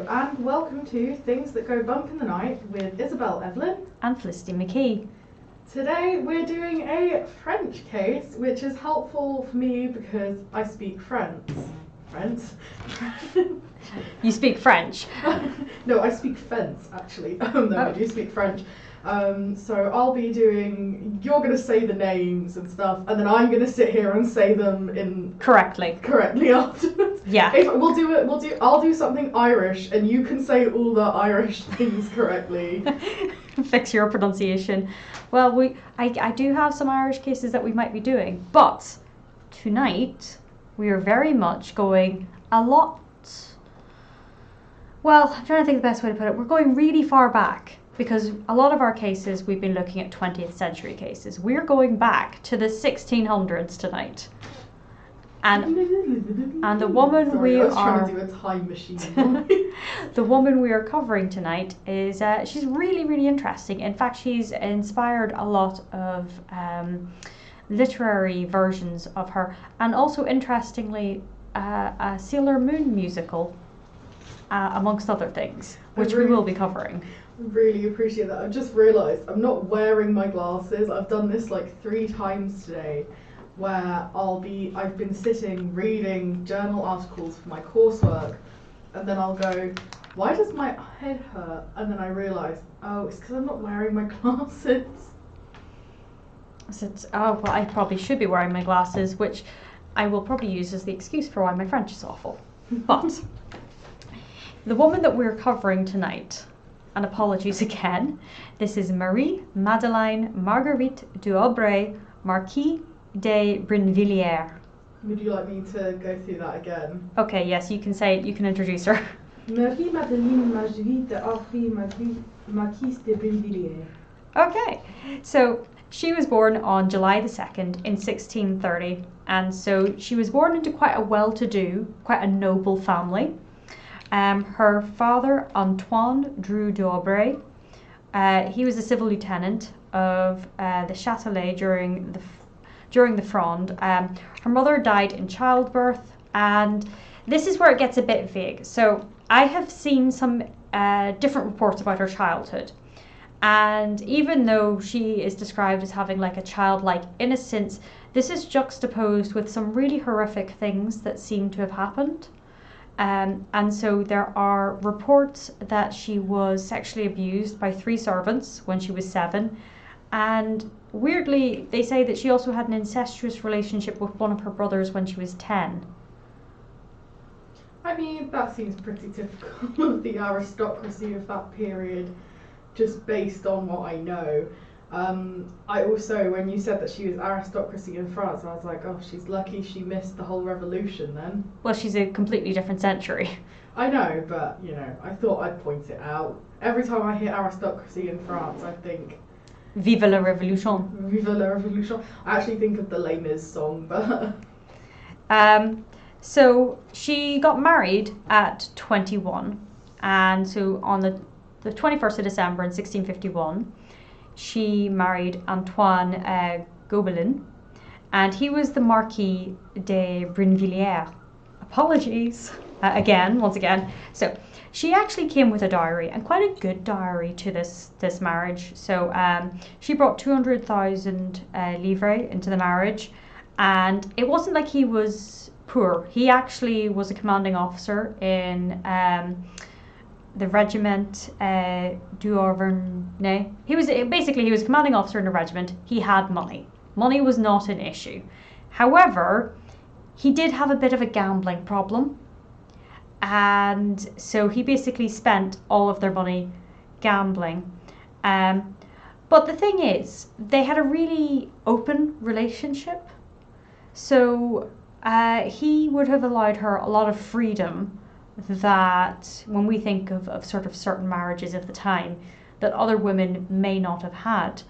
Hello and welcome to Things That Go Bump in the Night with Isabelle Evelyn and Felicity McKee. Today we're doing a French case, which is helpful for me because I speak French. You speak French? No, I speak fence actually. No, I do speak French. So I'll be doing, you're going to say the names and stuff, and then I'm going to sit here and say them in correctly afterwards. Yeah. I'll do something Irish and you can say all the Irish things correctly. Fix your pronunciation. Well, I do have some Irish cases that we might be doing, but tonight we are very much going a lot, well, I'm trying to think of the best way to put it. We're going really far back. Because a lot of our cases, we've been looking at 20th century cases. We're going back to the 1600s tonight. And the woman trying to do a time machine. The woman we are covering tonight is, she's really, really interesting. In fact, she's inspired a lot of literary versions of her. And also, interestingly, a Sailor Moon musical, amongst other things, which we will be covering. Really appreciate that. I've just realised I'm not wearing my glasses. I've done this like 3 times today where I've been sitting reading journal articles for my coursework and then I'll go, why does my head hurt? And then I realise, oh, it's because I'm not wearing my glasses. So well, I probably should be wearing my glasses, which I will probably use as the excuse for why my French is awful. But the woman that we're covering tonight, and apologies again, this is Marie-Madeleine-Marguerite d'Aubray, Marquise de Brinvilliers. Would you like me to go through that again? Okay, yes, you can say it, you can introduce her. Marie-Madeleine-Marguerite d'Aubray, Marquise de Brinvilliers. Okay, so she was born on July the 2nd in 1630, and so she was born into quite a well-to-do, quite a noble family. Her father, Antoine Drew d'Aubray, he was a civil lieutenant of the Châtelet during the Fronde. Her mother died in childbirth, and this is where it gets a bit vague. So I have seen some different reports about her childhood, and even though she is described as having like a childlike innocence, this is juxtaposed with some really horrific things that seem to have happened. And so there are reports that she was sexually abused by 3 servants when she was 7. And weirdly, they say that she also had an incestuous relationship with one of her brothers when she was 10. I mean, that seems pretty typical of the aristocracy of that period, just based on what I know. I also, when you said that she was aristocracy in France, I was like, oh, she's lucky she missed the whole revolution then. Well, she's a completely different century. I know, but, you know, I thought I'd point it out. Every time I hear aristocracy in France, I think... Vive la Révolution. Vive la Révolution. I actually think of the Les Mis song, but... So she got married at 21, and so on the 21st of December in 1651, she married Antoine Gobelin, and he was the Marquis de Brinvilliers. Apologies once again. So she actually came with a dowry, and quite a good dowry to this marriage. So she brought 200,000 livres into the marriage, and it wasn't like he was poor. He actually was a commanding officer in the regiment du Auvergne. He was a commanding officer in the regiment. He had money. Money was not an issue. However, he did have a bit of a gambling problem, and so he basically spent all of their money gambling. But the thing is, they had a really open relationship, so he would have allowed her a lot of freedom that when we think of sort of certain marriages of the time that other women may not have had,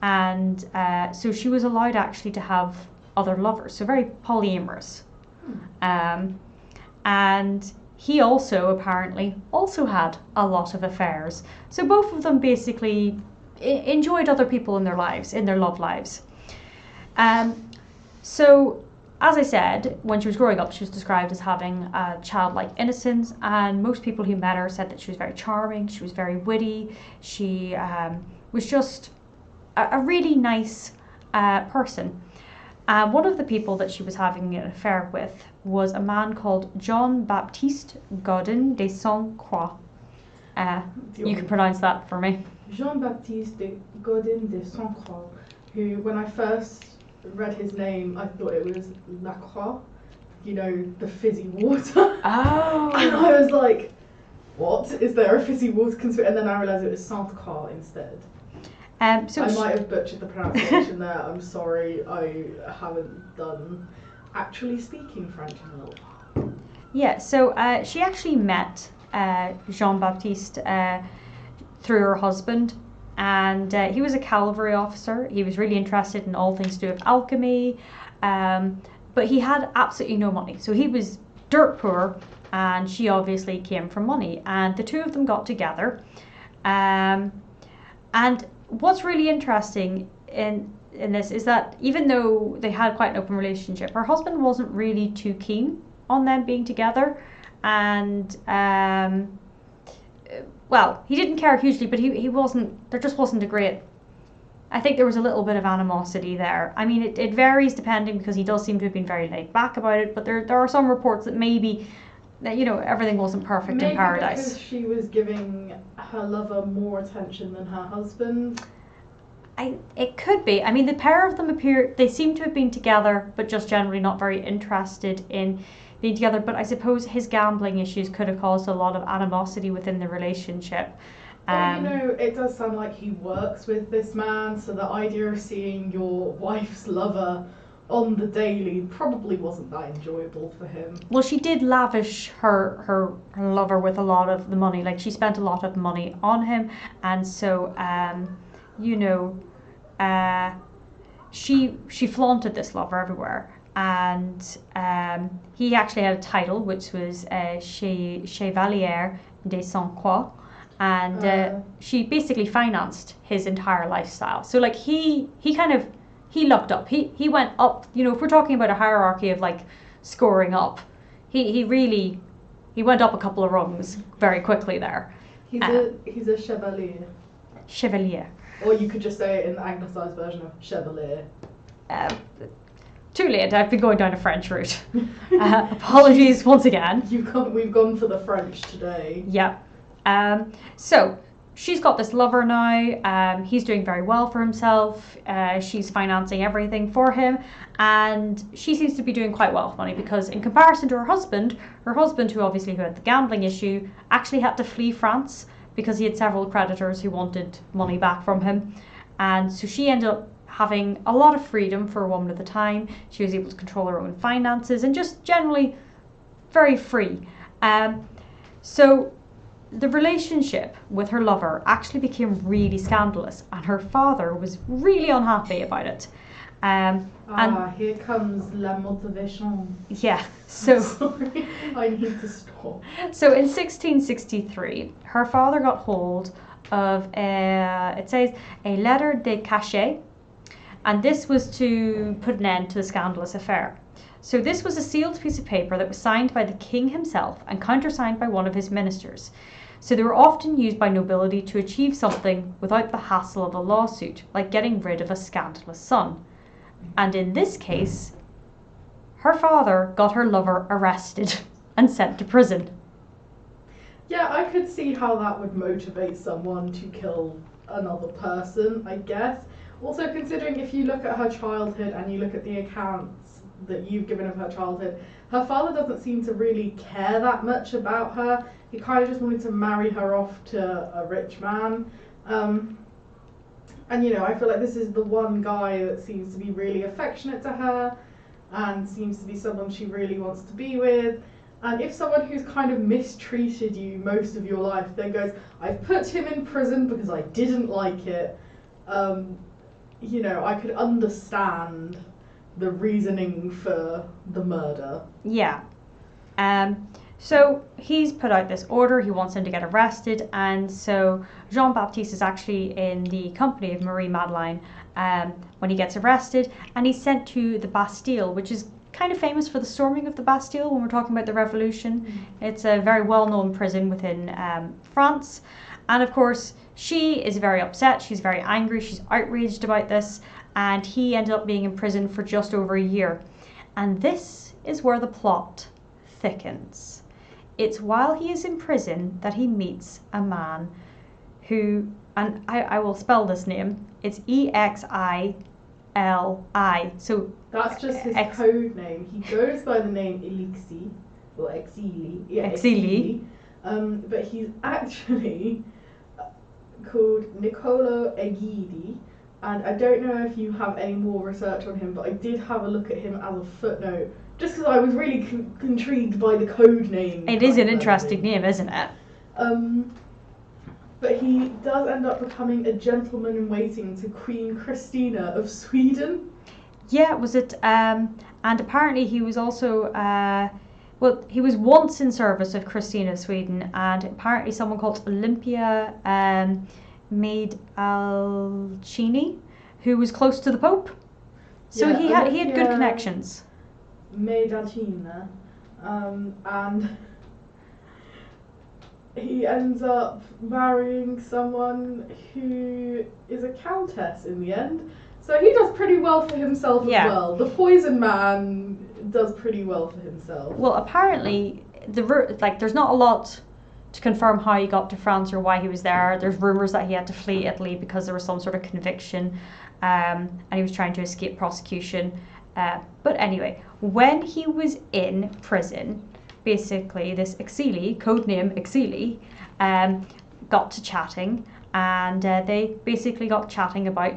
and so she was allowed actually to have other lovers, so very polyamorous. And he also apparently also had a lot of affairs, so both of them basically enjoyed other people in their lives, in their love lives. So as I said, when she was growing up, she was described as having a childlike innocence, and most people who met her said that she was very charming, she was very witty, she was just a really nice person. One of the people that she was having an affair with was a man called Jean-Baptiste Godin de Sainte-Croix. You can pronounce that for me. Jean-Baptiste Godin de Sainte-Croix, who, when I first read his name, I thought it was La Croix, you know, the fizzy water. Oh. And I was like, what? Is there a fizzy water conspiracy? And then I realised it was Sainte-Croix instead. So I might have butchered the pronunciation there. I'm sorry. I haven't done actually speaking French in a little while. Yeah, so she actually met Jean-Baptiste through her husband, and he was a cavalry officer. He was really interested in all things to do with alchemy, but he had absolutely no money. So he was dirt poor, and she obviously came from money, and the two of them got together. And what's really interesting in this is that even though they had quite an open relationship, her husband wasn't really too keen on them being together, and well, he didn't care hugely, but he wasn't, there just wasn't a great, I think there was a little bit of animosity there. I mean, it varies depending, because he does seem to have been very laid back about it, but there are some reports that maybe, that, you know, everything wasn't perfect in paradise. Maybe because she was giving her lover more attention than her husband. It could be. I mean, the pair of them they seem to have been together, but just generally not very interested in being together. But I suppose his gambling issues could have caused a lot of animosity within the relationship. Well, you know, it does sound like he works with this man, so the idea of seeing your wife's lover on the daily probably wasn't that enjoyable for him. Well, she did lavish her lover with a lot of the money. Like, she spent a lot of money on him, and so you know, she flaunted this lover everywhere, and he actually had a title which was Chevalier de Sainte-Croix, and she basically financed his entire lifestyle. So like he looked up, he went up. You know, if we're talking about a hierarchy of like scoring up, he went up a couple of rungs very quickly there. He's a chevalier. Chevalier. Or you could just say it in the anglicised version of chevalier. Too late, I've been going down a French route. Apologies once again. We've gone for the French today. Yeah. So she's got this lover now. He's doing very well for himself. She's financing everything for him, and she seems to be doing quite well with money, because in comparison to her husband, who had the gambling issue, actually had to flee France because he had several creditors who wanted money back from him. And so she ended up having a lot of freedom for a woman at the time. She was able to control her own finances and just generally very free. So the relationship with her lover actually became really scandalous, and her father was really unhappy about it. And here comes la motivation. Yeah, so sorry, I need to stop. So in 1663, her father got hold of it says a letter de cachet, and this was to put an end to the scandalous affair. So this was a sealed piece of paper that was signed by the king himself and countersigned by one of his ministers. So they were often used by nobility to achieve something without the hassle of a lawsuit, like getting rid of a scandalous son. And in this case, her father got her lover arrested and sent to prison. Yeah, I could see how that would motivate someone to kill another person, I guess. Also, considering if you look at her childhood and you look at the accounts that you've given of her childhood, her father doesn't seem to really care that much about her. He kind of just wanted to marry her off to a rich man. And, you know, I feel like this is the one guy that seems to be really affectionate to her and seems to be someone she really wants to be with. And if someone who's kind of mistreated you most of your life then goes, I've put him in prison because I didn't like it, you know, I could understand the reasoning for the murder. Yeah. So he's put out this order, he wants him to get arrested, and so Jean-Baptiste is actually in the company of Marie-Madeleine when he gets arrested, and he's sent to the Bastille, which is kind of famous for the storming of the Bastille when we're talking about the revolution. It's a very well-known prison within France. And of course, she is very upset, she's very angry, she's outraged about this, and he ended up being in prison for just over a year. And this is where the plot thickens. It's while he is in prison that he meets a man who, and I will spell this name, it's Exili. So that's just his code name. He goes by the name Elixi, or Exili. Yeah, Exili. But he's actually called Niccolo Egidi, and I don't know if you have any more research on him, but I did have a look at him as a footnote, just because I was really intrigued by the code name. It is an interesting name, isn't it? But he does end up becoming a gentleman in waiting to Queen Christina of Sweden. Yeah, was it? And apparently he was also, well, he was once in service of Christina of Sweden, and apparently someone called Olympia Maid Alcini, who was close to the Pope. So yeah, he had good connections. Maid Alcini, and he ends up marrying someone who is a countess in the end. So he does pretty well for himself as well. The poison man does pretty well for himself. Well, apparently, there's not a lot to confirm how he got to France or why he was there. There's rumours that he had to flee Italy because there was some sort of conviction, and he was trying to escape prosecution. But anyway, when he was in prison, basically this Exili, codename Exili, got to chatting, and they basically got chatting about,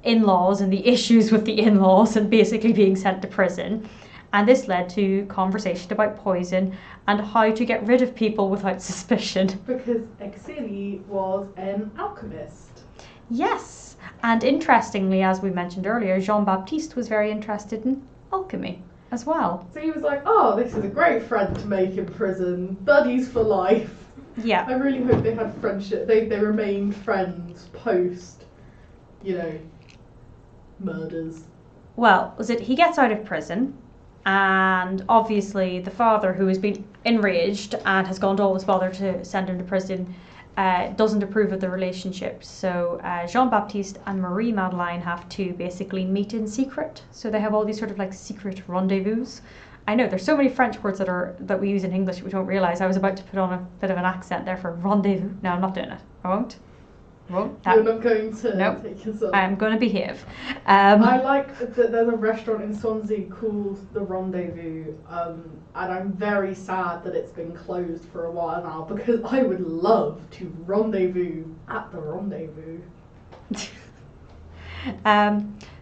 in-laws and the issues with the in-laws and basically being sent to prison. And this led to conversation about poison and how to get rid of people without suspicion. Because Exili was an alchemist. Yes, and interestingly, as we mentioned earlier, Jean-Baptiste was very interested in alchemy as well. So he was like, oh, this is a great friend to make in prison. Buddies for life. Yeah. I really hope they had friendship. They remained friends post, murders. Well, he gets out of prison, and obviously the father, who has been enraged and has gone to all his bother to send him to prison, doesn't approve of the relationship. So Jean-Baptiste and Marie-Madeleine have to basically meet in secret. So they have all these sort of secret rendezvous. I know there's so many French words that we use in English we don't realise. I was about to put on a bit of an accent there for rendezvous. No, I'm not doing it. I won't. You're not going to take yourself. I'm going to behave. I like that there's a restaurant in Swansea called The Rendezvous, and I'm very sad that it's been closed for a while now, because I would love to rendezvous at The Rendezvous.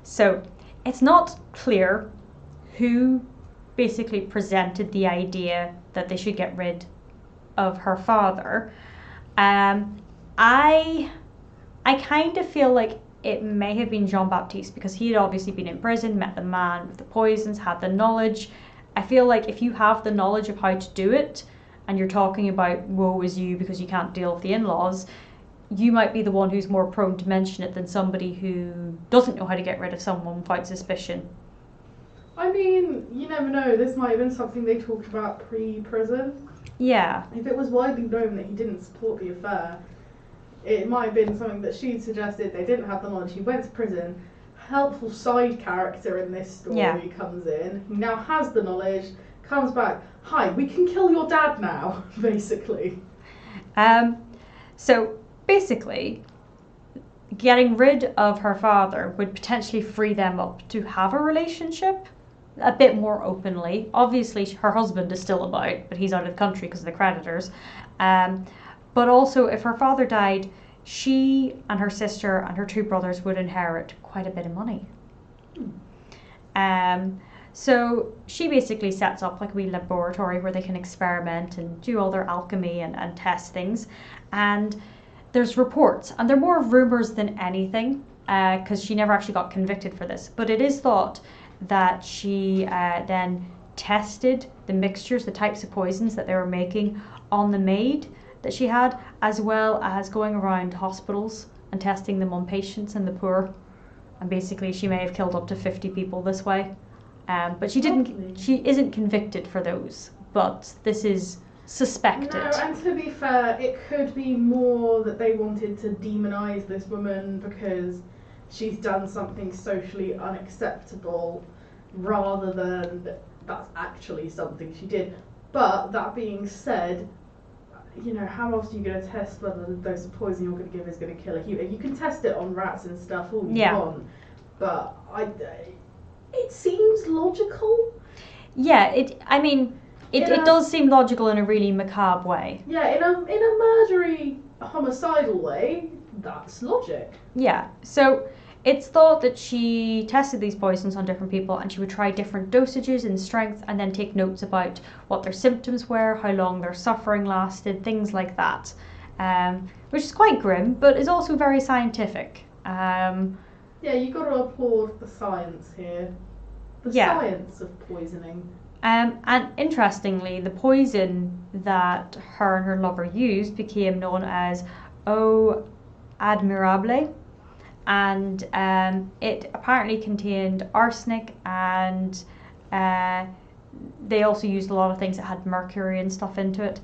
So it's not clear who basically presented the idea that they should get rid of her father. I kind of feel like it may have been Jean-Baptiste, because he had obviously been in prison, met the man with the poisons, had the knowledge. I feel like if you have the knowledge of how to do it, and you're talking about woe is you because you can't deal with the in-laws, you might be the one who's more prone to mention it than somebody who doesn't know how to get rid of someone without suspicion. I mean, you never know. This might have been something they talked about pre-prison. Yeah. If it was widely known that he didn't support the affair, it might have been something that she'd suggested. They didn't have the knowledge. He went to prison. Helpful side character in this story comes in. He now has the knowledge, comes back. Hi, we can kill your dad now, basically. So basically, getting rid of her father would potentially free them up to have a relationship a bit more openly. Obviously, her husband is still about, but he's out of the country because of the creditors. But also, if her father died, she and her sister and her two brothers would inherit quite a bit of money. So she basically sets up a wee laboratory where they can experiment and do all their alchemy and test things. And there's reports, and they're more rumours than anything, because she never actually got convicted for this. But it is thought that she then tested the mixtures, the types of poisons that they were making on the maid that she had, as well as going around hospitals and testing them on patients and the poor. And basically she may have killed up to 50 people this way. But she isn't convicted for those. But this is suspected. No, and to be fair, it could be more that they wanted to demonise this woman because she's done something socially unacceptable, rather than that's actually something she did. But that being said, how else are you going to test whether the dose of poison you're going to give is going to kill a human? You can test it on rats and stuff all you want, but it seems logical. Yeah, it does seem logical in a really macabre way. Yeah, in a murdery, homicidal way, that's logic. Yeah, so it's thought that she tested these poisons on different people, and she would try different dosages and strength and then take notes about what their symptoms were, how long their suffering lasted, things like that, which is quite grim, but is also very scientific. Yeah, you've got to applaud the science here. The science of poisoning. And interestingly, the poison that her and her lover used became known as eau admirable, and it apparently contained arsenic, and they also used a lot of things that had mercury and stuff into it.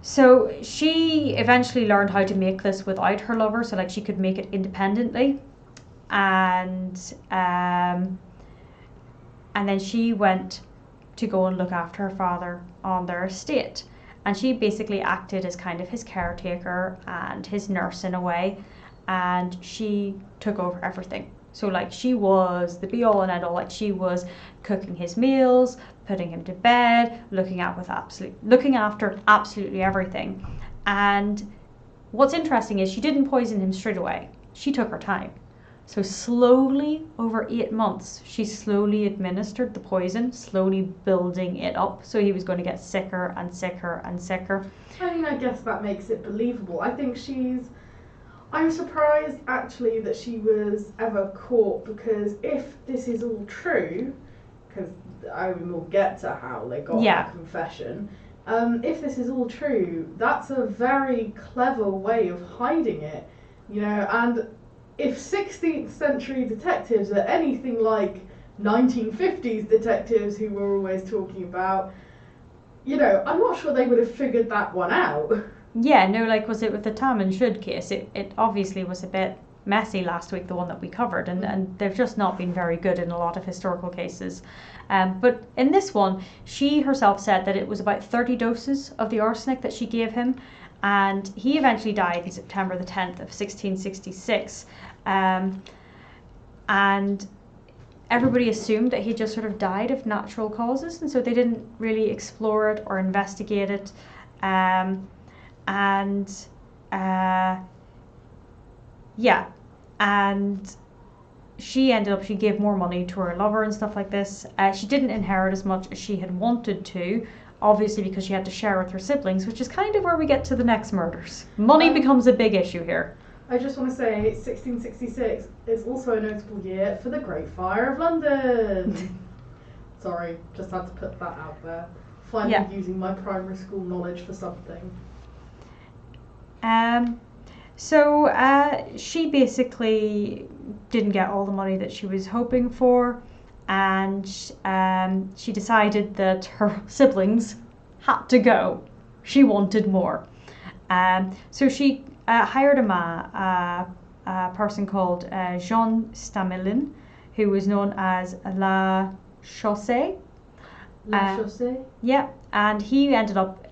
So she eventually learned how to make this without her lover, so she could make it independently, and then she went to go and look after her father on their estate, and she basically acted as kind of his caretaker and his nurse in a way, and she took over everything. So she was the be all and end all. She was cooking his meals, putting him to bed, looking after absolutely everything. And what's interesting is she didn't poison him straight away. She took her time. So slowly, over 8 months, she slowly administered the poison, slowly building it up. So he was going to get sicker and sicker and sicker. I guess that makes it believable. I'm surprised actually that she was ever caught, because if this is all true, because we'll get to how they got the confession, if this is all true, that's a very clever way of hiding it, and if 16th century detectives are anything like 1950s detectives who we're always talking about, I'm not sure they would have figured that one out. Yeah, no, was it with the Tam and Shud case? It obviously was a bit messy last week, the one that we covered, and they've just not been very good in a lot of historical cases. But in this one, she herself said that it was about 30 doses of the arsenic that she gave him, and he eventually died on September the 10th of 1666. And everybody assumed that he just sort of died of natural causes, and so they didn't really explore it or investigate it. And she gave more money to her lover and stuff like this. She didn't inherit as much as she had wanted to, obviously because she had to share with her siblings, which is kind of where we get to the next murders. Money becomes a big issue here. I just want to say 1666 is also a notable year for the Great Fire of London. Sorry, just had to put that out there. Finally using my primary school knowledge for something. So she basically didn't get all the money that she was hoping for, and she decided that her siblings had to go. She wanted more. So she hired a person called Jean Stamelin, who was known as La Chaussée. La Chaussée? Yeah, and he ended up,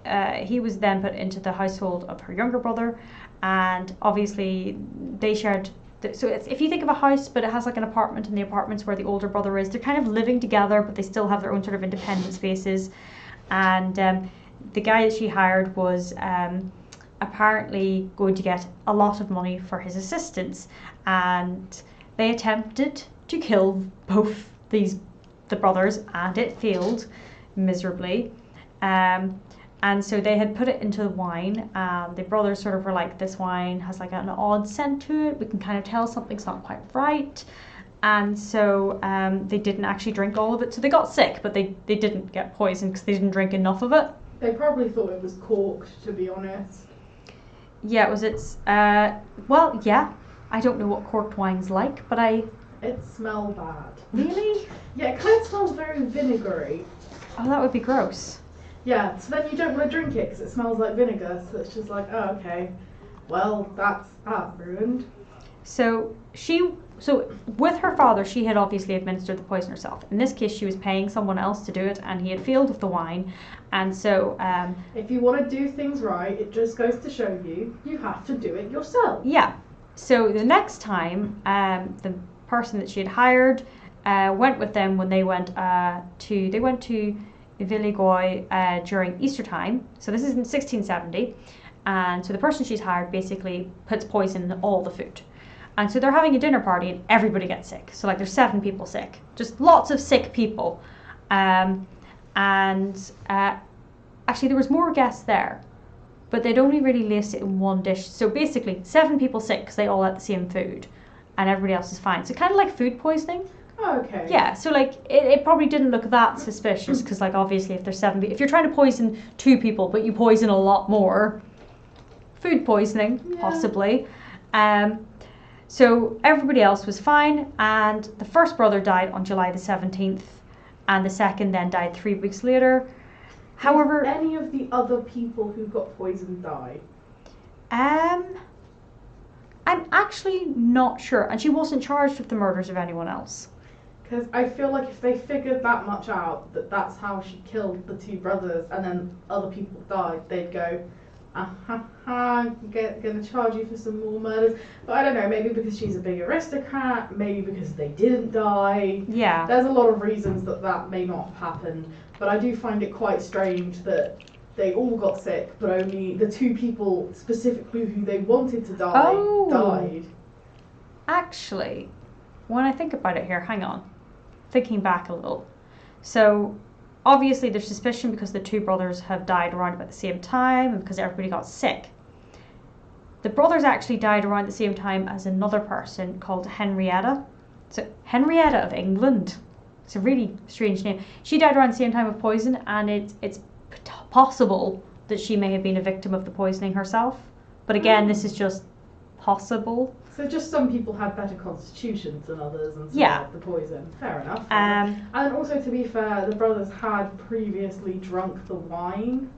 he was then put into the household of her younger brother, and obviously they shared, so if you think of a house but it has an apartment, and the apartment's where the older brother is, they're kind of living together but they still have their own sort of independent spaces. And the guy that she hired was apparently going to get a lot of money for his assistance, and they attempted to kill both the brothers, and it failed miserably. And so they had put it into the wine, and the brothers sort of were like, this wine has an odd scent to it, we can kind of tell something's not quite right. And so they didn't actually drink all of it, so they got sick, but they didn't get poisoned because they didn't drink enough of it. They probably thought it was corked, to be honest. Yeah, I don't know what corked wine's like, but I It smells bad. Really? Yeah, it kind of smells very vinegary. Oh, that would be gross. Yeah, so then you don't want to drink it because it smells like vinegar. So it's just like, oh, okay. Well, that's ruined. So with her father, she had obviously administered the poison herself. In this case, she was paying someone else to do it, and he had failed with the wine. And so, if you want to do things right, it just goes to show you have to do it yourself. Yeah. So the next time, the person that she had hired went with them when they went to Villiguoy during Easter time. So this is in 1670. And so the person she's hired basically puts poison in all the food. And so they're having a dinner party and everybody gets sick. So like there's 7 people sick. Just lots of sick people. Actually there was more guests there. But they'd only really laced it in one dish. So basically 7 people sick because they all ate the same food. And everybody else is fine. So kind of like food poisoning. Oh, okay. Yeah, so like it probably didn't look that suspicious. Because like obviously if there's 7 people. If you're trying to poison 2 people but you poison a lot more. Food poisoning, yeah. Possibly. So everybody else was fine, and the first brother died on July the 17th, and the second then died 3 weeks later. However, did any of the other people who got poisoned die? I'm actually not sure, and she wasn't charged with the murders of anyone else. Because I feel like if they figured that much out, that that's how she killed the 2 brothers, and then other people died, they'd go, gonna charge you for some more murders. But I don't know, maybe because she's a big aristocrat, maybe because they didn't die. Yeah. There's a lot of reasons that may not have happened, but I do find it quite strange that they all got sick, but only the 2 people specifically who they wanted to die died. Actually, when I think about it here, hang on. Thinking back a little. So obviously there's suspicion because the 2 brothers have died around about the same time and because everybody got sick. The brothers actually died around the same time as another person called Henrietta. So Henrietta of England. It's a really strange name. She died around the same time of poison, and it's possible that she may have been a victim of the poisoning herself. But again, this is just possible. So just some people had better constitutions than others and survived the poison. Fair enough. And also, to be fair, the brothers had previously drunk the wine,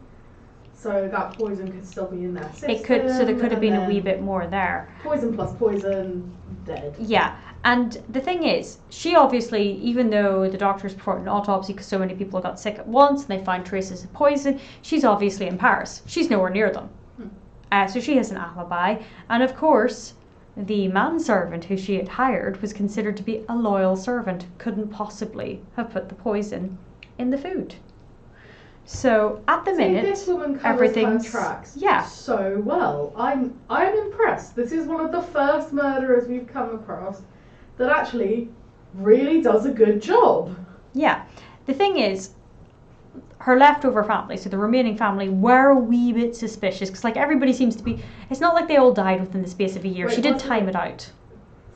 so that poison could still be in their system. It could, so there could have been a wee bit more there. Poison plus poison, dead. Yeah, and the thing is, she obviously, even though the doctors performed an autopsy because so many people got sick at once and they found traces of poison, she's obviously in Paris. She's nowhere near them. So she has an alibi, and of course, the manservant who she had hired was considered to be a loyal servant, couldn't possibly have put the poison in the food. So at the minute, this woman covers everything's her tracks so well. I'm impressed. This is one of the first murderers we've come across that actually really does a good job. Yeah. The thing is, her leftover family, so the remaining family, were a wee bit suspicious because like everybody seems to be, it's not like they all died within the space of a year. Wait, she did time it out.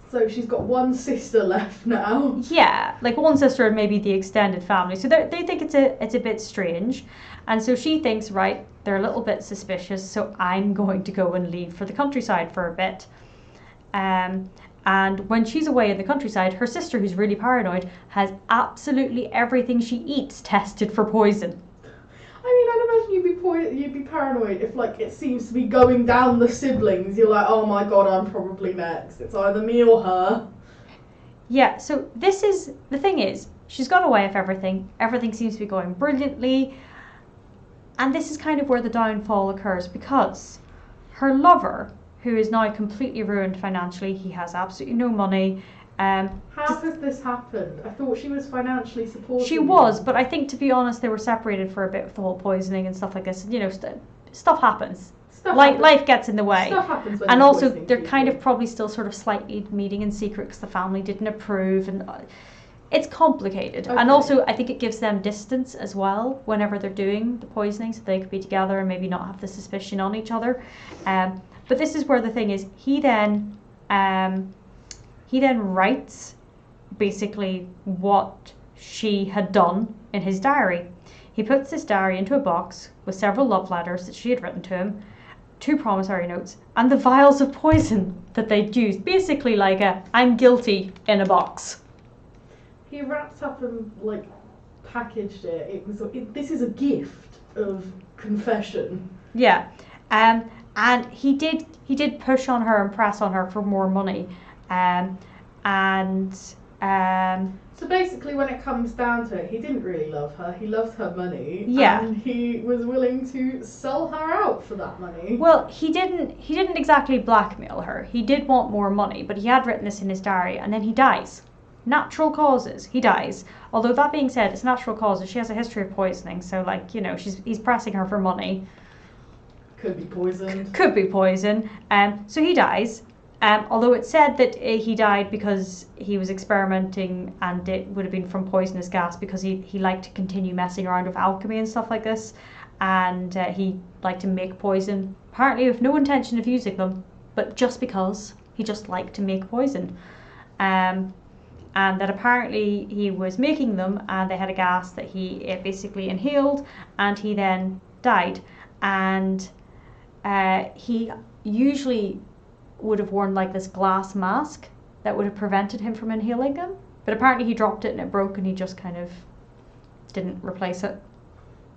So she's got one sister left now. Yeah, like one sister and maybe the extended family. So they think it's a bit strange, and so she thinks, right, they're a little bit suspicious, so I'm going to go and leave for the countryside for a bit. And when she's away in the countryside, her sister, who's really paranoid, has absolutely everything she eats tested for poison. I mean, I'd imagine you'd be paranoid if, like, it seems to be going down the siblings. You're like, oh my god, I'm probably next. It's either me or her. Yeah, so this is, the thing is, she's got away with everything. Everything seems to be going brilliantly. And this is kind of where the downfall occurs, because her lover, who is now completely ruined financially, he has absolutely no money. How has this happened? I thought she was financially supported. She was, but I think, to be honest, they were separated for a bit with the whole poisoning and stuff like this. You know, stuff happens. Life gets in the way. Stuff happens when and you're also, poisoning they're people. kind of probably still sort of slightly meeting in secret because the family didn't approve, and it's complicated. Okay. And also, I think it gives them distance as well whenever they're doing the poisoning, so they could be together and maybe not have the suspicion on each other. But this is where the thing is, he then writes basically what she had done in his diary. He puts this diary into a box with several love letters that she had written to him, 2 promissory notes, and the vials of poison that they'd used. Basically like a, I'm guilty in a box. He wrapped up and like packaged it. This is a gift of confession. Yeah. And he did push on her and press on her for more money. So basically, when it comes down to it, he didn't really love her. He loves her money. Yeah. And he was willing to sell her out for that money. Well, he didn't exactly blackmail her. He did want more money, but he had written this in his diary, and then he dies. Natural causes. He dies. Although that being said, it's natural causes. She has a history of poisoning, so like, you know, he's pressing her for money. Could be poisoned. Could be poison. So he dies. Although it's said that he died because he was experimenting, and it would have been from poisonous gas, because he liked to continue messing around with alchemy and stuff like this, and he liked to make poison, apparently with no intention of using them, but just because he just liked to make poison. And that apparently he was making them, and they had a gas that he basically inhaled, and he then died. And he usually would have worn like this glass mask that would have prevented him from inhaling them, but apparently he dropped it and it broke, and he just kind of didn't replace it,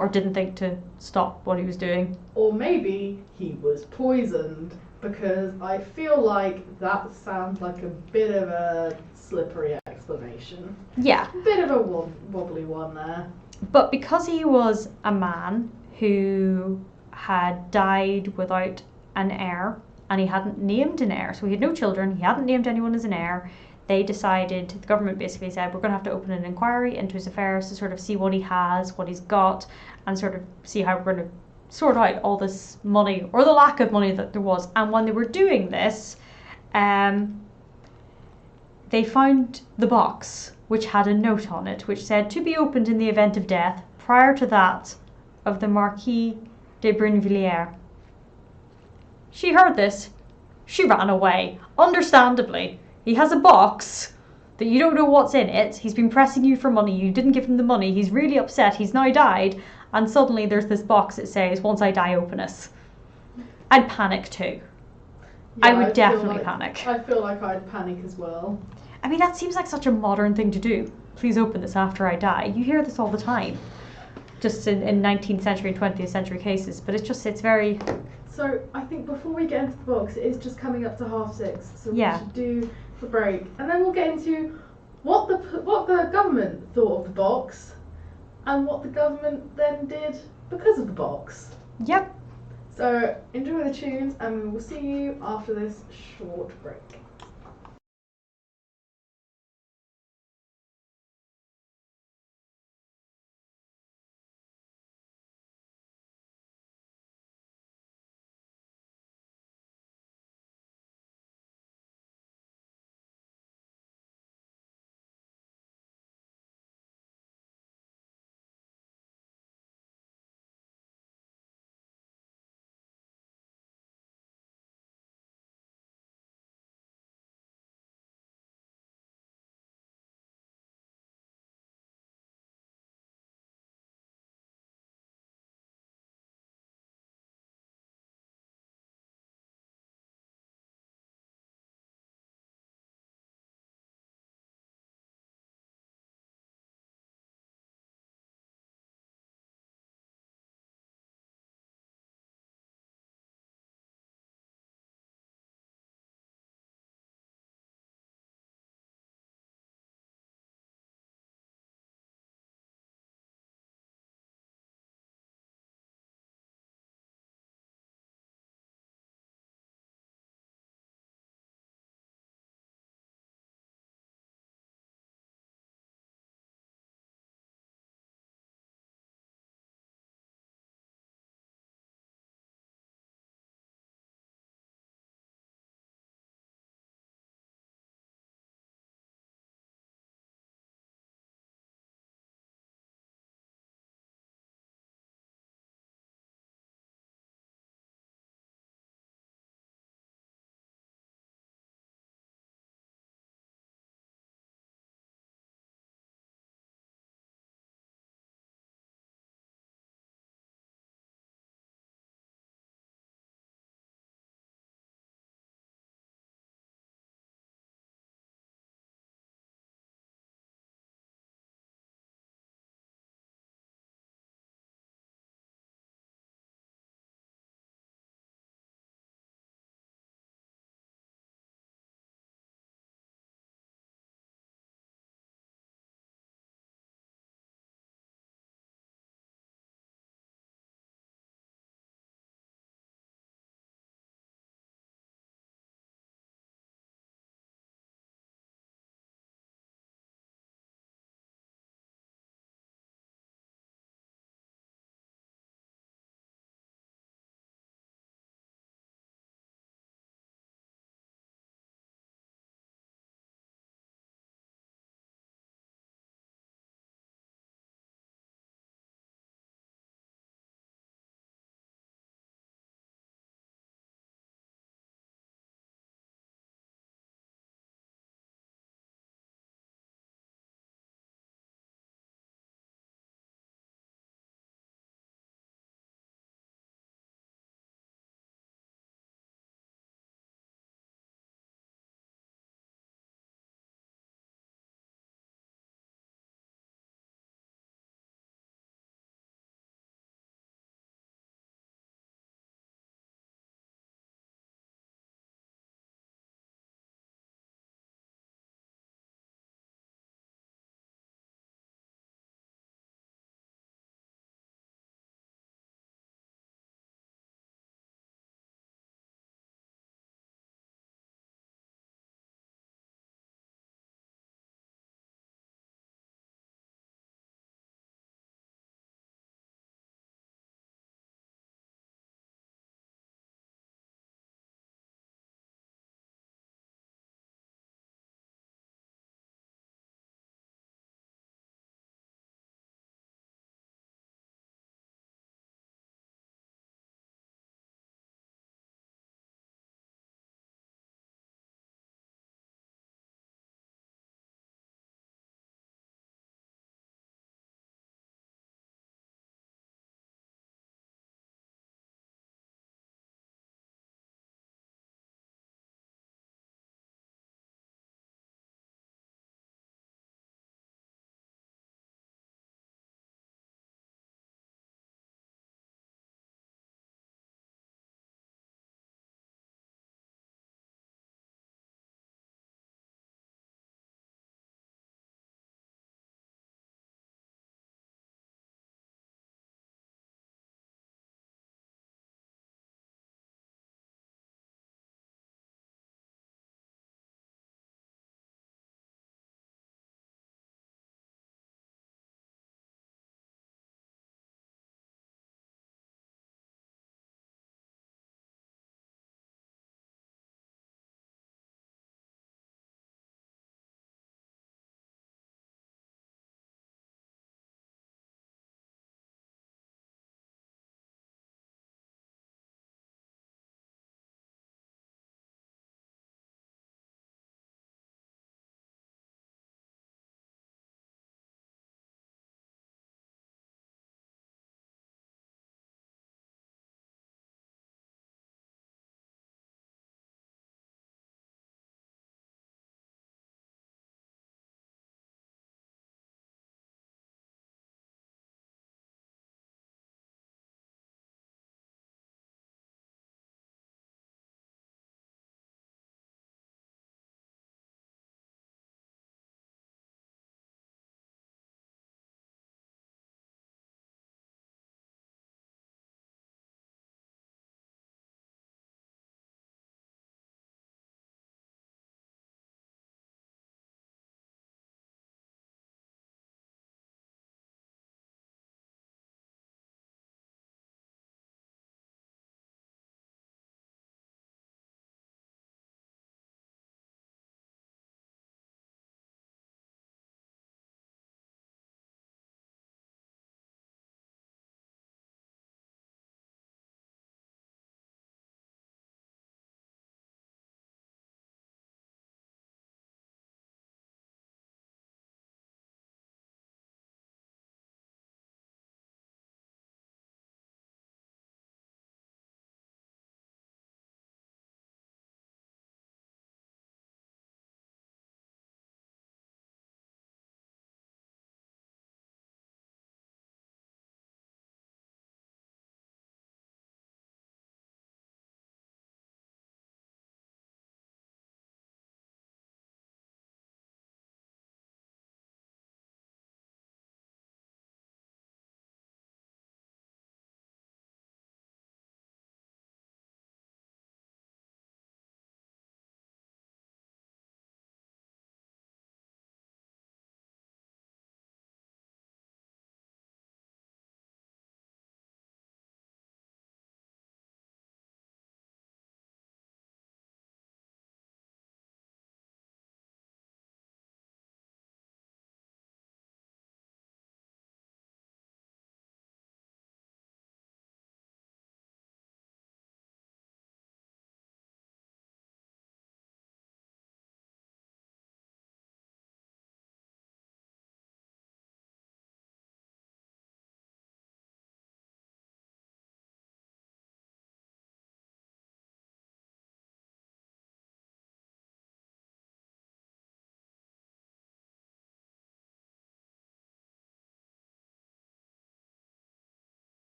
or didn't think to stop what he was doing. Or maybe he was poisoned, because I feel like that sounds like a bit of a slippery explanation. Yeah. A bit of a wobbly one there. But because he was a man who had died without an heir, and he hadn't named an heir, so he had no children, he hadn't named anyone as an heir, they decided, the government basically said, we're going to have to open an inquiry into his affairs to sort of see what he has, what he's got, and sort of see how we're going to sort out all this money, or the lack of money that there was. And when they were doing this, they found the box, which had a note on it, which said, to be opened in the event of death, prior to that of the Marquise de Brinvilliers. She heard this. She ran away. Understandably. He has a box that you don't know what's in it. He's been pressing you for money. You didn't give him the money. He's really upset. He's now died. And suddenly there's this box that says, once I die, open us. I'd panic too. Yeah, I would definitely panic. I feel like I'd panic as well. I mean, that seems like such a modern thing to do. Please open this after I die. You hear this all the time. Just in 19th century and 20th century cases. But it's very... So I think before we get into the box, it is just coming up to 6:30. So Yeah. we should do the break. And then we'll get into what the government thought of the box, and what the government then did because of the box. Yep. So enjoy the tunes, and we will see you after this short break.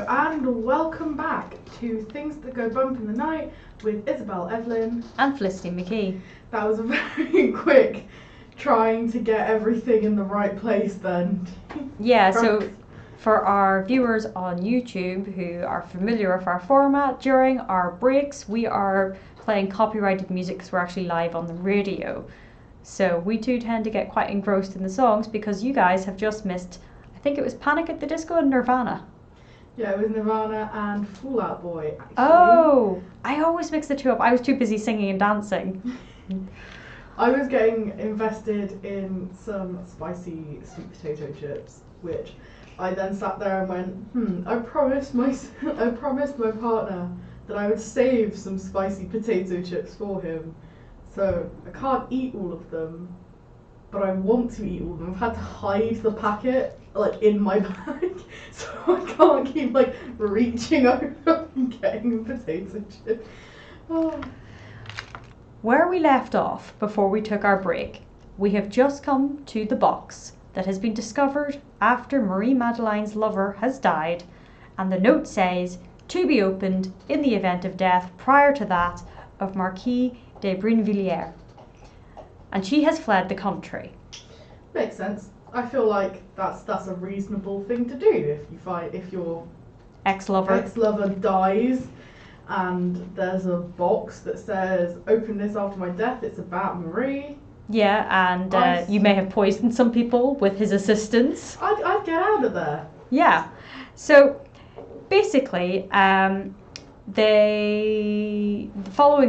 Hello and welcome back to Things That Go Bump in the Night with Isabelle, Evelyn and Felicity, McKee. That was a very quick trying to get everything in the right place then. Yeah, so for our viewers on YouTube who are familiar with our format, during our breaks we are playing copyrighted music because we're actually live on the radio. So we too tend to get quite engrossed in the songs because you guys have just missed, I think it was Panic at the Disco and Nirvana. Yeah, it was Nirvana and Fall Out Boy, actually. Oh, I always mix the two up. I was too busy singing and dancing. I was getting invested in some spicy sweet potato chips, which I then sat there and went, I promised my partner that I would save some spicy potato chips for him. So I can't eat all of them, but I want to eat all of them. I've had to hide the packet in my bag, so I can't keep reaching over and getting a potato chip. Oh. Where we left off before we took our break, we have just come to the box that has been discovered after Marie-Madeleine's lover has died, and the note says, to be opened in the event of death prior to that of Marquise de Brinvilliers. And she has fled the country. Makes sense. I feel like that's a reasonable thing to do if your ex-lover dies and there's a box that says open this after my death, it's about Marie. Yeah, and you may have poisoned some people with his assistance. I'd get out of there. Yeah. So basically, following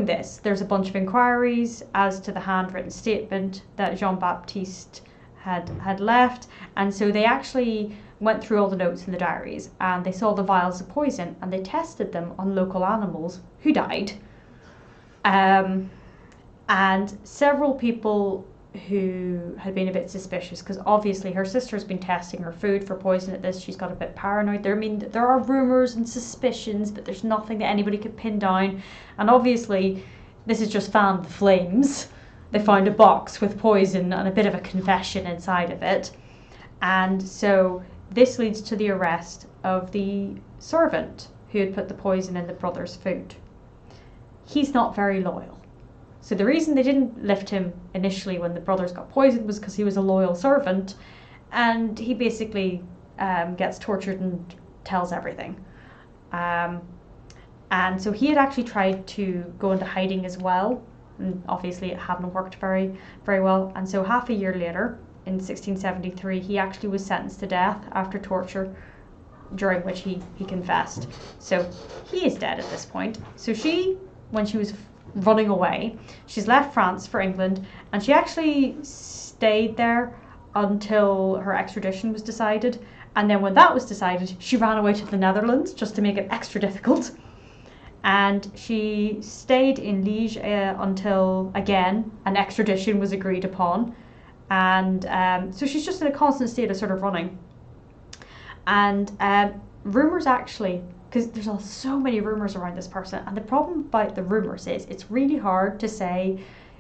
this, there's a bunch of inquiries as to the handwritten statement that Jean-Baptiste had left, and so they actually went through all the notes in the diaries and they saw the vials of poison and they tested them on local animals who died. And several people who had been a bit suspicious, because obviously her sister's been testing her food for poison at this. She's got a bit paranoid. There are rumours and suspicions, but there's nothing that anybody could pin down. And obviously this has just fanned the flames. They found a box with poison and a bit of a confession inside of it. And so this leads to the arrest of the servant who had put the poison in the brother's food. He's not very loyal. So the reason they didn't lift him initially when the brothers got poisoned was because he was a loyal servant, and he basically gets tortured and tells everything. And so he had actually tried to go into hiding as well, and obviously it hadn't worked very, very well. And so half a year later, in 1673, he actually was sentenced to death after torture, during which he confessed. So he is dead at this point. So she, when she was running away, she's left France for England, and she actually stayed there until her extradition was decided. And then when that was decided, she ran away to the Netherlands just to make it extra difficult. And she stayed in Liège until, again, an extradition was agreed upon. And so she's just in a constant state of sort of running. And rumours actually, because there's so many rumours around this person, and the problem about the rumours is it's really hard to say.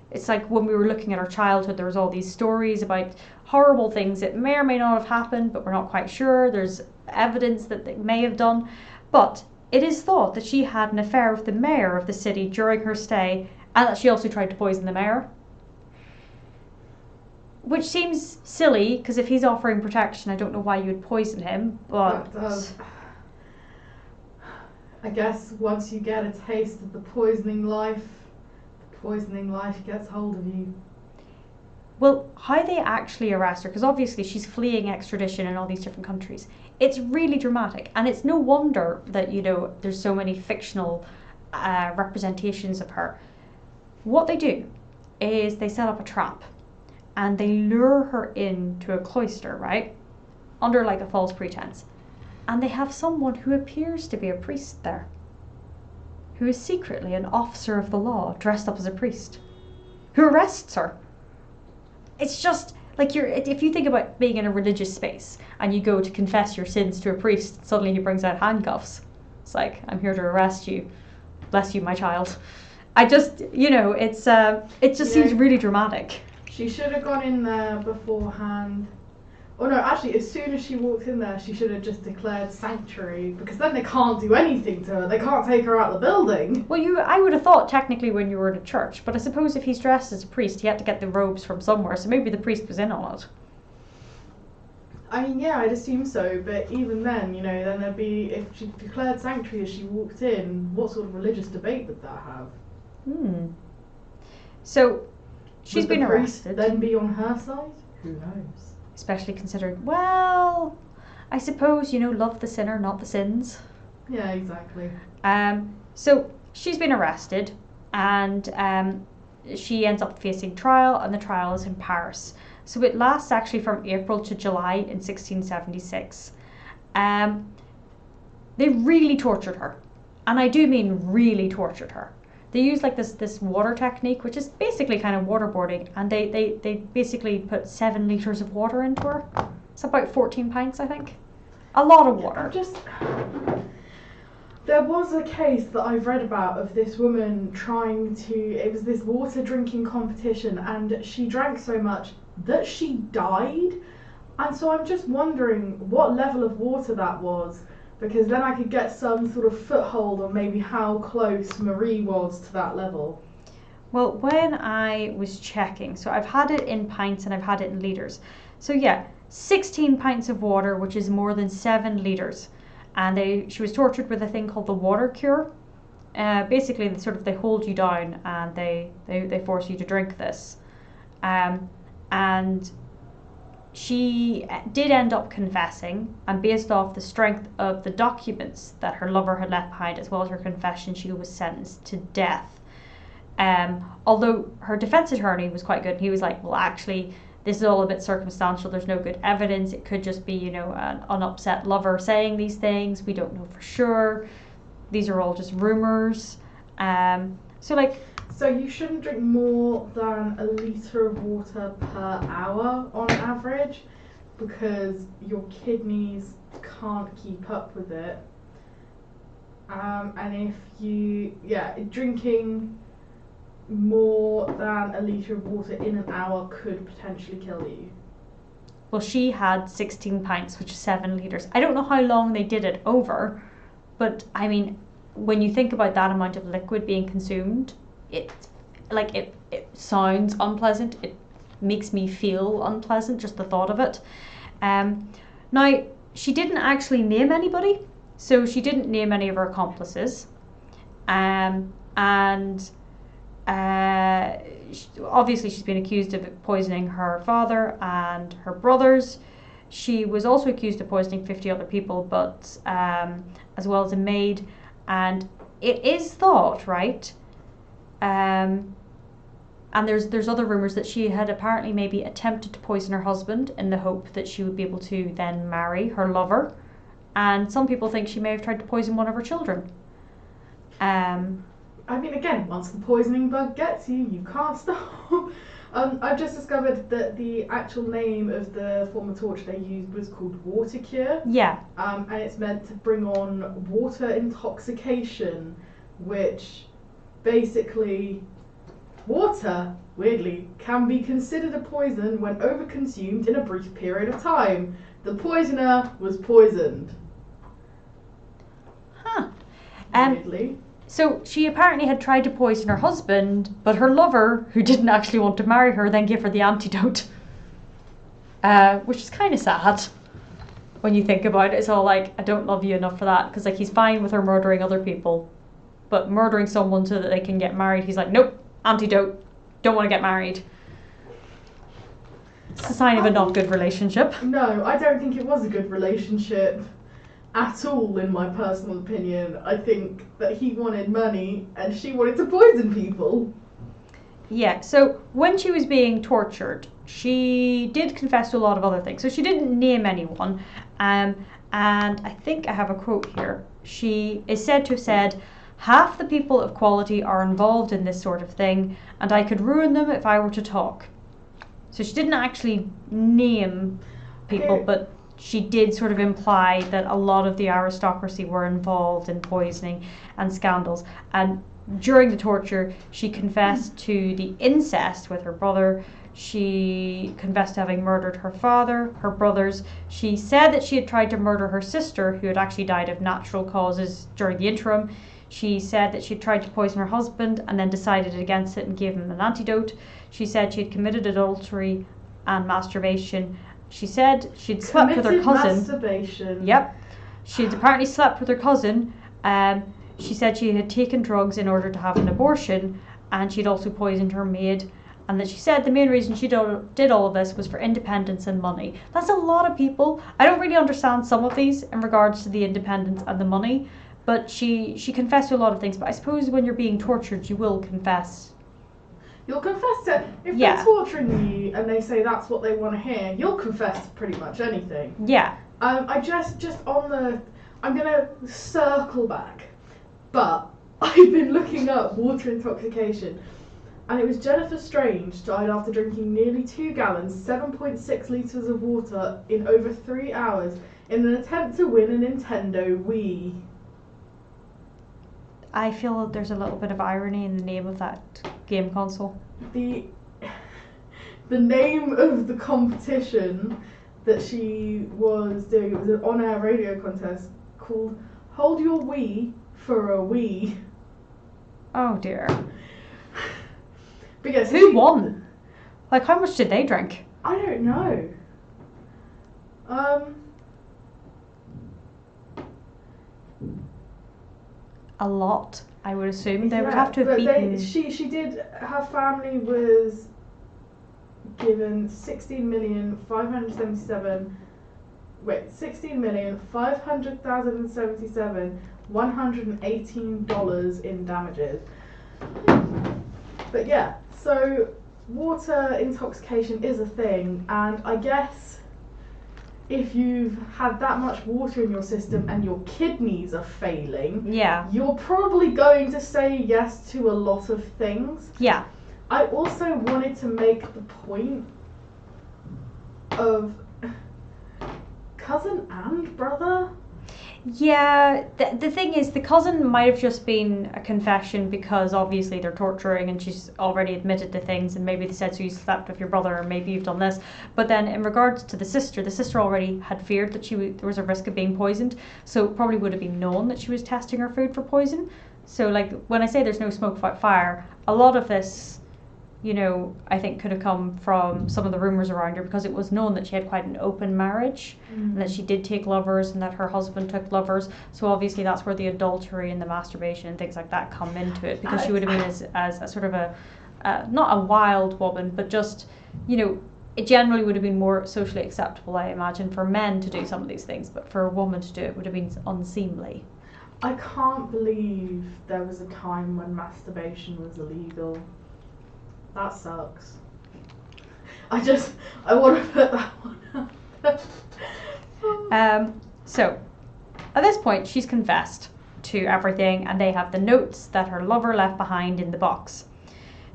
It's like when we were looking at our childhood, there was all these stories about horrible things that may or may not have happened, but we're not quite sure. There's evidence that they may have done. But it is thought that she had an affair with the mayor of the city during her stay, and that she also tried to poison the mayor. Which seems silly, because if he's offering protection, I don't know why you would poison him, but I guess once you get a taste of the poisoning life gets hold of you. Well, how they actually arrest her, because obviously she's fleeing extradition in all these different countries, it's really dramatic, and it's no wonder that, there's so many fictional representations of her. What they do is they set up a trap, and they lure her into a cloister, right, under a false pretense. And they have someone who appears to be a priest there, who is secretly an officer of the law dressed up as a priest, who arrests her. It's just if you think about being in a religious space and you go to confess your sins to a priest, suddenly he brings out handcuffs. It's like, I'm here to arrest you. Bless you, my child. I just, it just seems really dramatic. She should have gone in there beforehand. Oh no, actually, as soon as she walked in there, she should have just declared sanctuary, because then they can't do anything to her. They can't take her out of the building. Well, I would have thought technically when you were at a church, but I suppose if he's dressed as a priest, he had to get the robes from somewhere, so maybe the priest was in on it. I mean, yeah, I'd assume so, but even then, you know, then there'd be, if she declared sanctuary as she walked in, what sort of religious debate would that have? So, she's Would been the priest arrested. then be on her side? Who knows? Especially considering, well, I suppose, you know, love the sinner, not the sins. Yeah, exactly. So she's been arrested, and she ends up facing trial, and the trial is in Paris. So it lasts actually from April to July in 1676. They really tortured her, and I do mean really tortured her. They use like this water technique, which is basically kind of waterboarding, and they basically put 7 litres of water into her. It's about 14 pints, I think. A lot of water. There was a case that I've read about of this woman it was this water drinking competition, and she drank so much that she died. And so I'm just wondering what level of water that was, because then I could get some sort of foothold on maybe how close Marie was to that level. Well, when I was checking, so I've had it in pints and I've had it in litres. So yeah, 16 pints of water, which is more than 7 litres. And she was tortured with a thing called the water cure. Basically, they hold you down and they force you to drink this. And she did end up confessing, and based off the strength of the documents that her lover had left behind, as well as her confession, she was sentenced to death. Although her defense attorney was quite good. He was like, well, actually, this is all a bit circumstantial. There's no good evidence. It could just be, you know, an upset lover saying these things. We don't know for sure. These are all just rumours. So you shouldn't drink more than 1 litre of water per hour on average, because your kidneys can't keep up with it. And drinking more than 1 litre of water in an hour could potentially kill you. Well, she had 16 pints, which is 7 litres. I don't know how long they did it over, but I mean, when you think about that amount of liquid being consumed, it sounds unpleasant. It makes me feel unpleasant, just the thought of it. Now, she didn't actually name anybody, so she didn't name any of her accomplices. Obviously she's been accused of poisoning her father and her brothers. She was also accused of poisoning 50 other people, but as well as a maid. And it is thought, right? And there's other rumours that she had apparently maybe attempted to poison her husband in the hope that she would be able to then marry her lover. And some people think she may have tried to poison one of her children. I mean, again, once the poisoning bug gets you, you can't stop. I've just discovered that the actual name of the form of torture they used was called water cure. Yeah. And it's meant to bring on water intoxication, which basically, water, weirdly, can be considered a poison when overconsumed in a brief period of time. The poisoner was poisoned. Huh. Weirdly. So she apparently had tried to poison her husband, but her lover, who didn't actually want to marry her, then gave her the antidote. Which is kind of sad when you think about it. It's all like, I don't love you enough for that, because like he's fine with her murdering other people, but murdering someone so that they can get married, he's like, nope, antidote, don't want to get married. It's a sign of a not good relationship. No, I don't think it was a good relationship at all, in my personal opinion. I think that he wanted money and she wanted to poison people. Yeah, so when she was being tortured, she did confess to a lot of other things. So she didn't name anyone. And I think I have a quote here. She is said to have said, "Half the people of quality are involved in this sort of thing, and I could ruin them if I were to talk." So she didn't actually name people, Okay. but she did sort of imply that a lot of the aristocracy were involved in poisoning and scandals. And during the torture, she confessed to the incest with her brother, She confessed to having murdered her father, her brothers. She said that she had tried to murder her sister, who had actually died of natural causes during the interim. She said that she had tried to poison her husband and then decided against it and gave him an antidote. She said she had committed adultery and masturbation. She said she'd slept with her cousin. Masturbation. Yep. She'd apparently slept with her cousin. She said she had taken drugs in order to have an abortion, and she'd also poisoned her maid. And that she said the main reason she did all of this was for independence and money. That's a lot of people. I don't really understand some of these in regards to the independence and the money, but she confessed to a lot of things. But I suppose when you're being tortured, you will confess. You'll confess to, if they're torturing you and they say that's what they want to hear, you'll confess to pretty much anything. Yeah. I just on the, I'm gonna circle back, but I've been looking up water intoxication, and it was Jennifer Strange died after drinking nearly 2 gallons, 7.6 litres of water in over 3 hours in an attempt to win a Nintendo Wii. I feel there's a little bit of irony in the name of that game console. The name of the competition that she was doing, it was an on-air radio contest called Hold Your Wii for a Wii. Oh dear. But yes, who won? Like, how much did they drink? I don't know. A lot, I would assume. They would have to have beaten... She did, her family was given 16,500,077 $118 in damages. But yeah, so water intoxication is a thing, and I guess if you've had that much water in your system and your kidneys are failing, you're probably going to say yes to a lot of things. Yeah. I also wanted to make the point of cousin and brother. Yeah, the thing is, the cousin might have just been a confession because obviously they're torturing and she's already admitted to things, and maybe they said, so you slept with your brother, or maybe you've done this. But then in regards to the sister already had feared that there was a risk of being poisoned, so it probably would have been known that she was testing her food for poison. So like, when I say there's no smoke without fire, a lot of this, you know, I think could have come from some of the rumours around her, because it was known that she had quite an open marriage, and that she did take lovers and that her husband took lovers. So obviously that's where the adultery and the masturbation and things like that come into it, because she would have been as a sort of a, not a wild woman, but just, you know, it generally would have been more socially acceptable, I imagine, for men to do some of these things, but for a woman to do it would have been unseemly. I can't believe there was a time when masturbation was illegal. That sucks. I want to put that one up. So, at this point, she's confessed to everything, and they have the notes that her lover left behind in the box.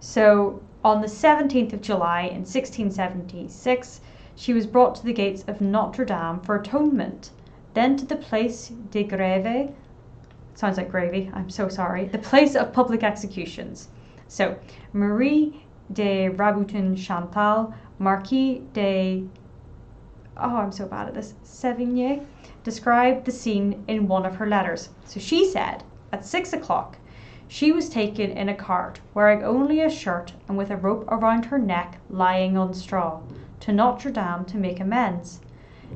So, on the 17th of July in 1676, she was brought to the gates of Notre Dame for atonement, then to the Place de Grève, sounds like gravy, I'm so sorry, the place of public executions. So, Marie de Raboutin-Chantal, Marquise de... oh, I'm so bad at this. Sévigné described the scene in one of her letters. So she said, at 6 o'clock, she was taken in a cart, wearing only a shirt and with a rope around her neck, lying on straw, to Notre Dame to make amends.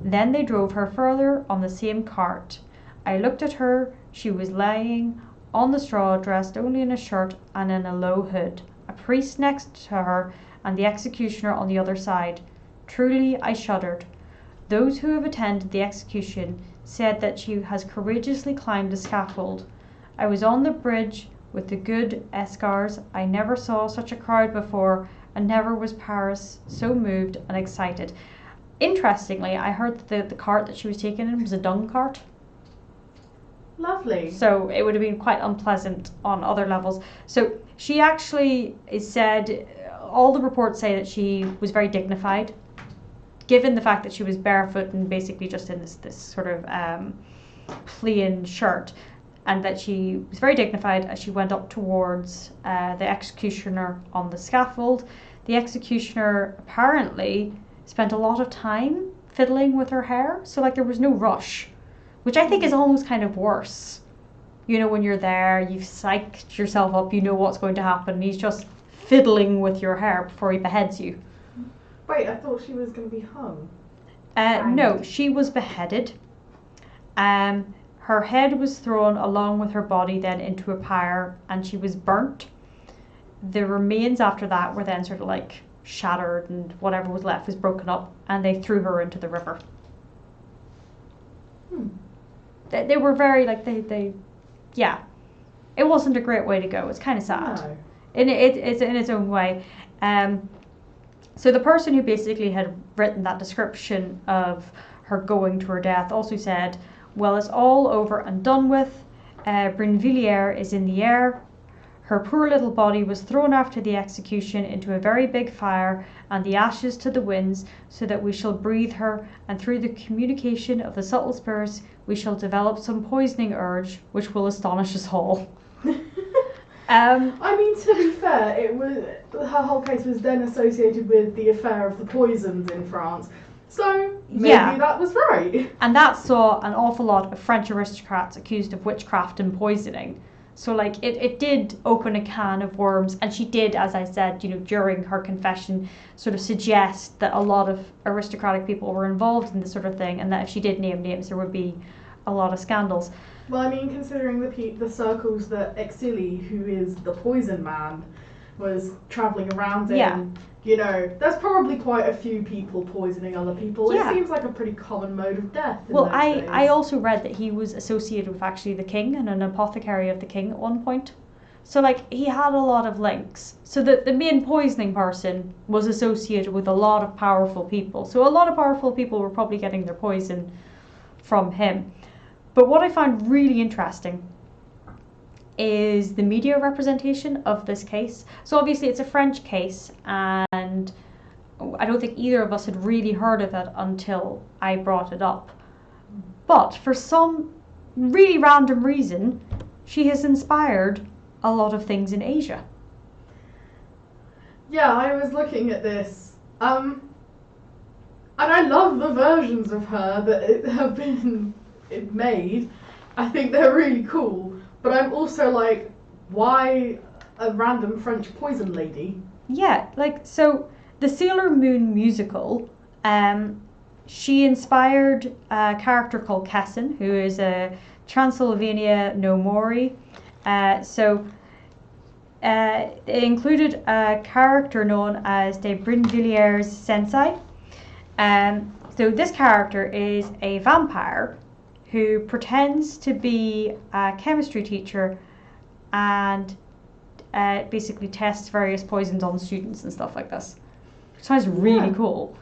Then they drove her further on the same cart. I looked at her. She was lying on the straw, dressed only in a shirt and in a low hood. A priest next to her, and the executioner on the other side. Truly I shuddered. Those who have attended the execution said that she has courageously climbed the scaffold. I was on the bridge with the good escars. I never saw such a crowd before, and never was Paris so moved and excited. Interestingly, I heard that the cart that she was taken in was a dung cart. Lovely. So it would have been quite unpleasant on other levels. So she actually is said, all the reports say that she was very dignified, given the fact that she was barefoot and basically just in this sort of plain shirt, and that she was very dignified as she went up towards the executioner on the scaffold. the executioner apparently spent a lot of time fiddling with her hair, so like there was no rush, which I think is almost kind of worse. You know, when you're there, you've psyched yourself up, you know what's going to happen, and he's just fiddling with your hair before he beheads you. Wait, I thought she was going to be hung. No, she was beheaded. Her head was thrown along with her body then into a pyre, and she was burnt. The remains after that were then sort of like shattered, and whatever was left was broken up, and they threw her into the river. They were very like they yeah, it wasn't a great way to go. It's kind of sad. No. It's in its own way. So the person who basically had written that description of her going to her death also said, well, it's all over and done with. Brinvilliers is in the air. Her poor little body was thrown after the execution into a very big fire, and the ashes to the winds, so that we shall breathe her, and through the communication of the subtle spirits we shall develop some poisoning urge which will astonish us all. I mean, to be fair, it was her whole case was then associated with the affair of the poisons in France, so maybe that was right. And that saw an awful lot of French aristocrats accused of witchcraft and poisoning. So like it did open a can of worms, and she did, as I said, you know, during her confession, sort of suggest that a lot of aristocratic people were involved in this sort of thing, and that if she did name names, there would be a lot of scandals. Well, I mean, considering the circles that Xtreme, who is the poison man, was travelling around in, you know, there's probably quite a few people poisoning other people. Yeah. It seems like a pretty common mode of death. Well, I also read that he was associated with actually the king and an apothecary of the king at one point. So, like, he had a lot of links. So the main poisoning person was associated with a lot of powerful people. So a lot of powerful people were probably getting their poison from him. But what I found really interesting is the media representation of this case. So obviously it's a French case, and I don't think either of us had really heard of it until I brought it up. But for some really random reason, she has inspired a lot of things in Asia. Yeah, I was looking at this, and I love the versions of her that have been made. I think they're really cool, but I'm also like, why a random French poison lady? Yeah, like, so the Sailor Moon musical, she inspired a character called Kessin, who is a Transylvania no Mori. It included a character known as de Brinvilliers Sensei. So this character is a vampire who pretends to be a chemistry teacher and basically tests various poisons on students and stuff like this. It sounds really cool.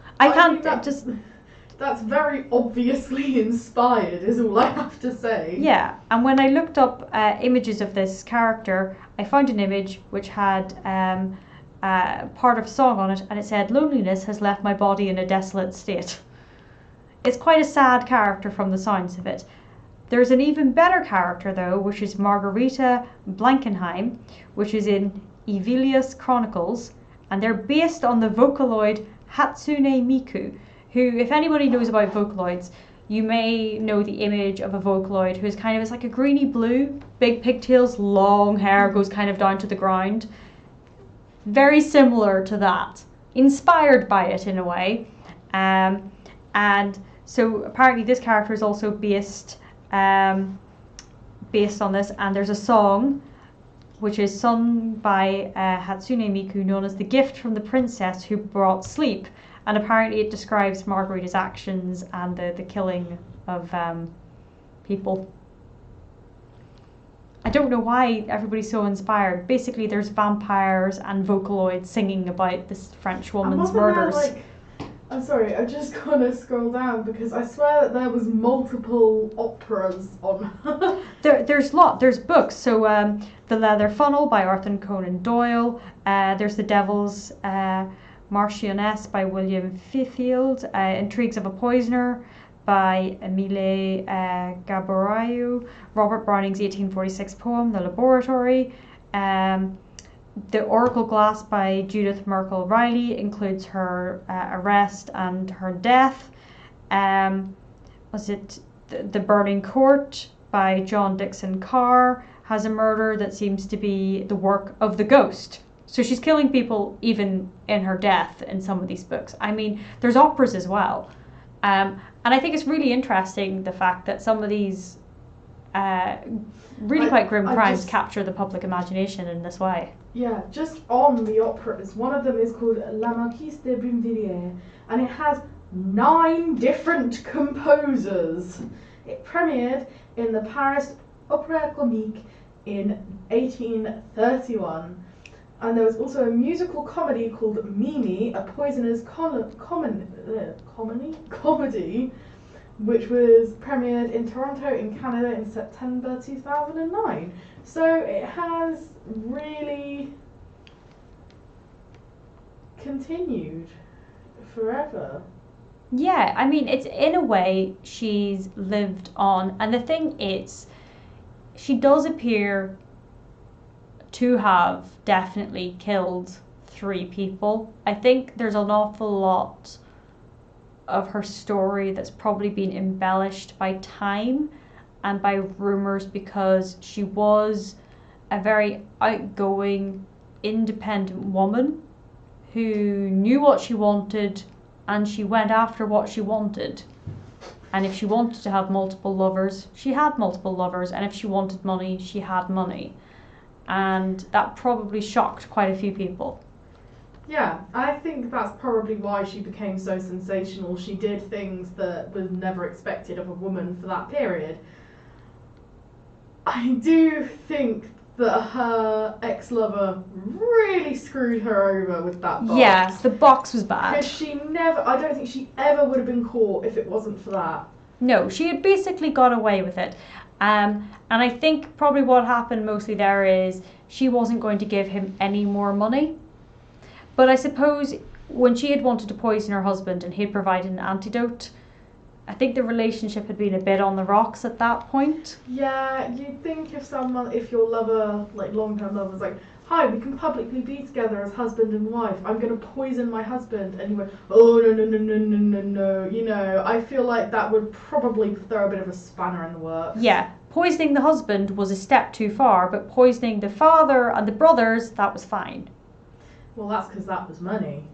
That's very obviously inspired, is all I have to say. Yeah, and when I looked up images of this character, I found an image which had part of a song on it, and it said, "Loneliness has left my body in a desolate state." It's quite a sad character from the sounds of it. There's an even better character though, which is Margarita Blankenheim, which is in Evilius Chronicles, and they're based on the Vocaloid Hatsune Miku, who, if anybody knows about Vocaloids, you may know the image of a Vocaloid who's kind of, it's like a greeny blue, big pigtails, long hair, goes kind of down to the ground. Very similar to that, inspired by it in a way. And so apparently this character is also based on this, and there's a song which is sung by Hatsune Miku known as The Gift from the Princess Who Brought Sleep, and apparently it describes Margarita's actions and the killing of people. I don't know why everybody's so inspired. Basically there's vampires and Vocaloids singing about this French woman's murders. I'm sorry, I'm just gonna scroll down because I swear that there was multiple operas on her. There's books. So The Leather Funnel by Arthur Conan Doyle. There's The Devil's Marchioness by William Fifield. Intrigues of a Poisoner by Emile Gaboriau. Robert Browning's 1846 poem The Laboratory. The Oracle Glass by Judith Merkel Riley includes her arrest and her death. Was it The Burning Court by John Dixon Carr has a murder that seems to be the work of the ghost. So she's killing people even in her death in some of these books. I mean, there's operas as well. And I think it's really interesting the fact that some of these really quite grim crimes capture the public imagination in this way. Yeah, just on the operas, one of them is called La Marquise de Brinvilliers, and it has 9 different composers. It premiered in the Paris Opéra Comique in 1831. And there was also a musical comedy called Mimi, a poisoner's comedy, which was premiered in Toronto in Canada in September 2009. So it has really continued forever. Yeah, I mean, it's in a way she's lived on. And the thing is, she does appear to have definitely killed 3 people. I think there's an awful lot of her story that's probably been embellished by time and by rumours, because she was a very outgoing, independent woman who knew what she wanted and she went after what she wanted. And if she wanted to have multiple lovers, she had multiple lovers, and if she wanted money, she had money. And that probably shocked quite a few people. Yeah, I think that's probably why she became so sensational. She did things that was never expected of a woman for that period. I do think that her ex-lover really screwed her over with that box. Yeah, the box was bad. Because I don't think she ever would have been caught if it wasn't for that. No, she had basically got away with it. And I think probably what happened mostly there is she wasn't going to give him any more money. But I suppose when she had wanted to poison her husband and he'd provided an antidote, I think the relationship had been a bit on the rocks at that point. Yeah, you'd think if your lover, like long-term lover, was like, hi, we can publicly be together as husband and wife, I'm going to poison my husband, and you went, oh, no, you know, I feel like that would probably throw a bit of a spanner in the works. Yeah, poisoning the husband was a step too far, but poisoning the father and the brothers, that was fine. Well, that's because that was money.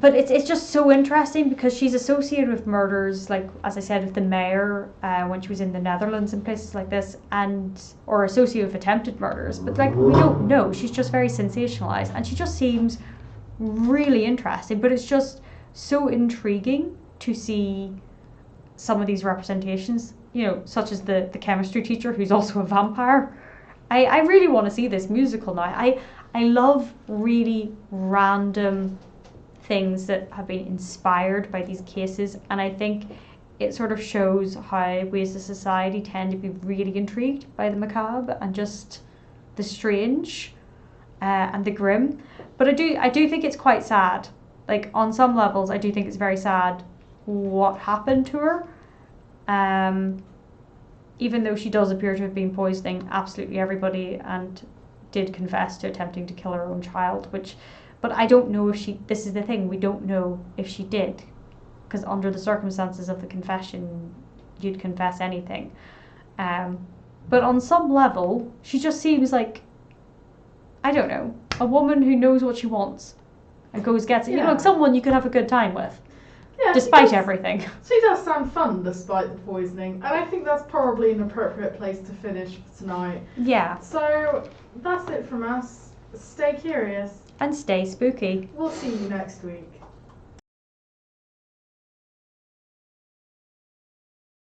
But it's just so interesting because she's associated with murders, like, as I said, with the mayor when she was in the Netherlands and places like this, or associated with attempted murders. But, like, we don't know. She's just very sensationalized, and she just seems really interesting. But it's just so intriguing to see some of these representations, you know, such as the chemistry teacher who's also a vampire. I really want to see this musical now. I love really random things that have been inspired by these cases, and I think it sort of shows how we as a society tend to be really intrigued by the macabre and just the strange and the grim. But I do think it's quite sad. Like, on some levels, I do think it's very sad what happened to her. Even though she does appear to have been poisoning absolutely everybody and did confess to attempting to kill her own child, but I don't know if this is the thing, we don't know if she did, because under the circumstances of the confession, you'd confess anything. But on some level, she just seems like, I don't know, a woman who knows what she wants and gets it. Yeah. You know, like someone you could have a good time with, yeah, despite everything. She does sound fun despite the poisoning, and I think that's probably an appropriate place to finish for tonight. Yeah. So that's it from us. Stay curious. And stay spooky. We'll see you next week.